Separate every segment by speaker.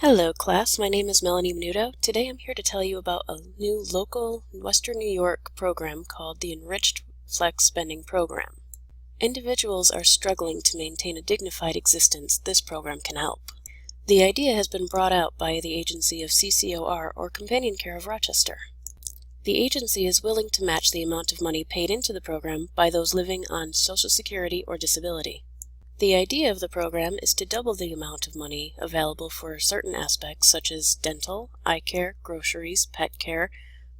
Speaker 1: Hello class, my name is Melanie Menudo. Today I'm here to tell you about a new local Western New York program called the Enriched Flex Spending Program. Individuals are struggling to maintain a dignified existence. This program can help. The idea has been brought out by the agency of CCOR, or Companion Care of Rochester. The agency is willing to match the amount of money paid into the program by those living on Social Security or disability. The idea of the program is to double the amount of money available for certain aspects such as dental, eye care, groceries, pet care,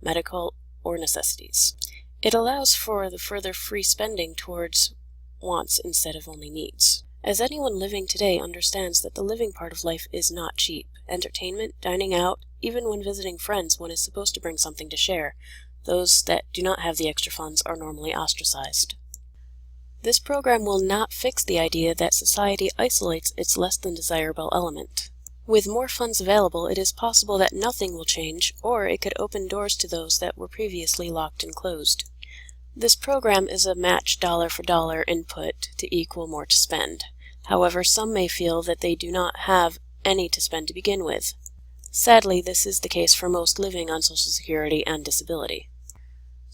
Speaker 1: medical, or necessities. It allows for the further free spending towards wants instead of only needs. As anyone living today understands that the living part of life is not cheap. Entertainment, dining out, even when visiting friends, one is supposed to bring something to share. Those that do not have the extra funds are normally ostracized. This program will not fix the idea that society isolates its less than desirable element. With more funds available, it is possible that nothing will change, or it could open doors to those that were previously locked and closed. This program is a match dollar-for-dollar input to equal more to spend. However, some may feel that they do not have any to spend to begin with. Sadly, this is the case for most living on Social Security and disability.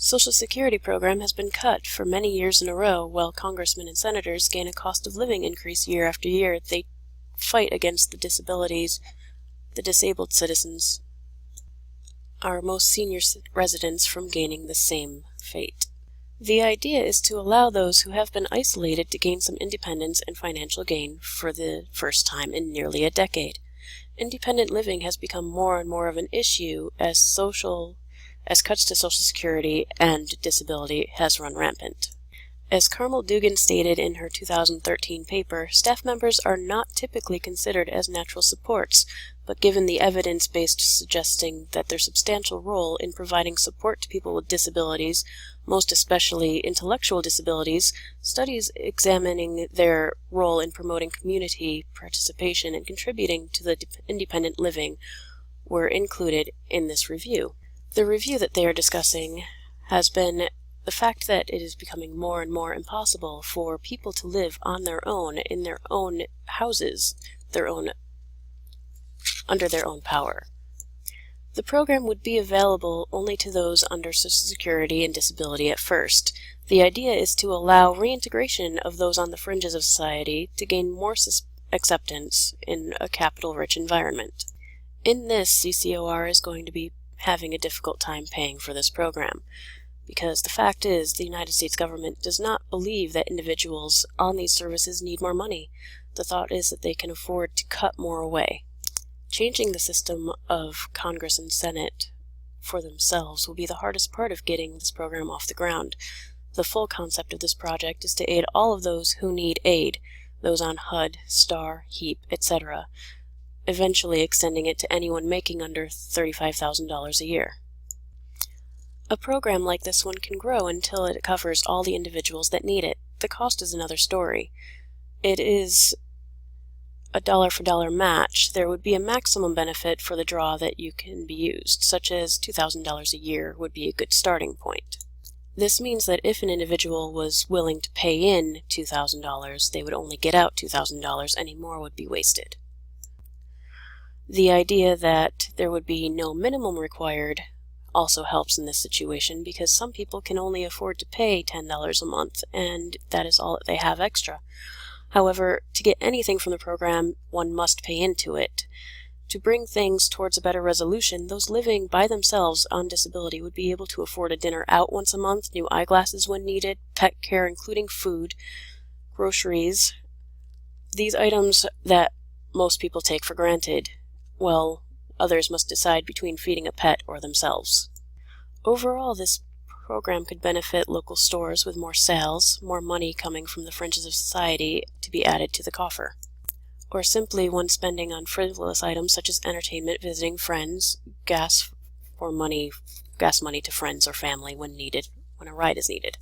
Speaker 1: Social Security program has been cut for many years in a row, while congressmen and senators gain a cost of living increase year after year. They fight against the disabled citizens, our most senior residents, from gaining the same fate. The idea is to allow those who have been isolated to gain some independence and financial gain for the first time in nearly a decade. Independent living has become more and more of an issue as cuts to Social Security and disability has run rampant. As Carmel Dugan stated in her 2013 paper, staff members are not typically considered as natural supports, but given the evidence-based suggesting that their substantial role in providing support to people with disabilities, most especially intellectual disabilities, studies examining their role in promoting community participation and contributing to the independent living were included in this review. The review that they are discussing has been the fact that it is becoming more and more impossible for people to live on their own, in their own houses, under their own power. The program would be available only to those under Social Security and disability at first. The idea is to allow reintegration of those on the fringes of society to gain more acceptance in a capital-rich environment. In this, CCOR is going to be having a difficult time paying for this program, because the fact is the United States government does not believe that individuals on these services need more money. The thought is that they can afford to cut more away. Changing the system of Congress and Senate for themselves will be the hardest part of getting this program off the ground. The full concept of this project is to aid all of those who need aid, those on HUD, STAR, HEAP, etc., eventually extending it to anyone making under $35,000 a year. A program like this one can grow until it covers all the individuals that need it. The cost is another story. It is a dollar-for-dollar match. There would be a maximum benefit for the draw that you can be used, such as $2,000 a year would be a good starting point. This means that if an individual was willing to pay in $2,000, they would only get out $2,000. Any more would be wasted. The idea that there would be no minimum required also helps in this situation, because some people can only afford to pay $10 a month, and that is all that they have extra. However, to get anything from the program, one must pay into it. To bring things towards a better resolution, those living by themselves on disability would be able to afford a dinner out once a month, new eyeglasses when needed, pet care including food, groceries, these items that most people take for granted. Well, others must decide between feeding a pet or themselves. Overall, this program could benefit local stores with more sales, more money coming from the fringes of society to be added to the coffer. Or simply one spending on frivolous items such as entertainment, visiting friends, gas money to friends or family when a ride is needed.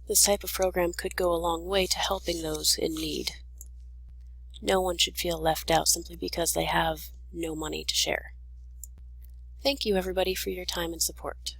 Speaker 1: This type of program could go a long way to helping those in need. No one should feel left out simply because they have no money to share. Thank you, everybody, for your time and support.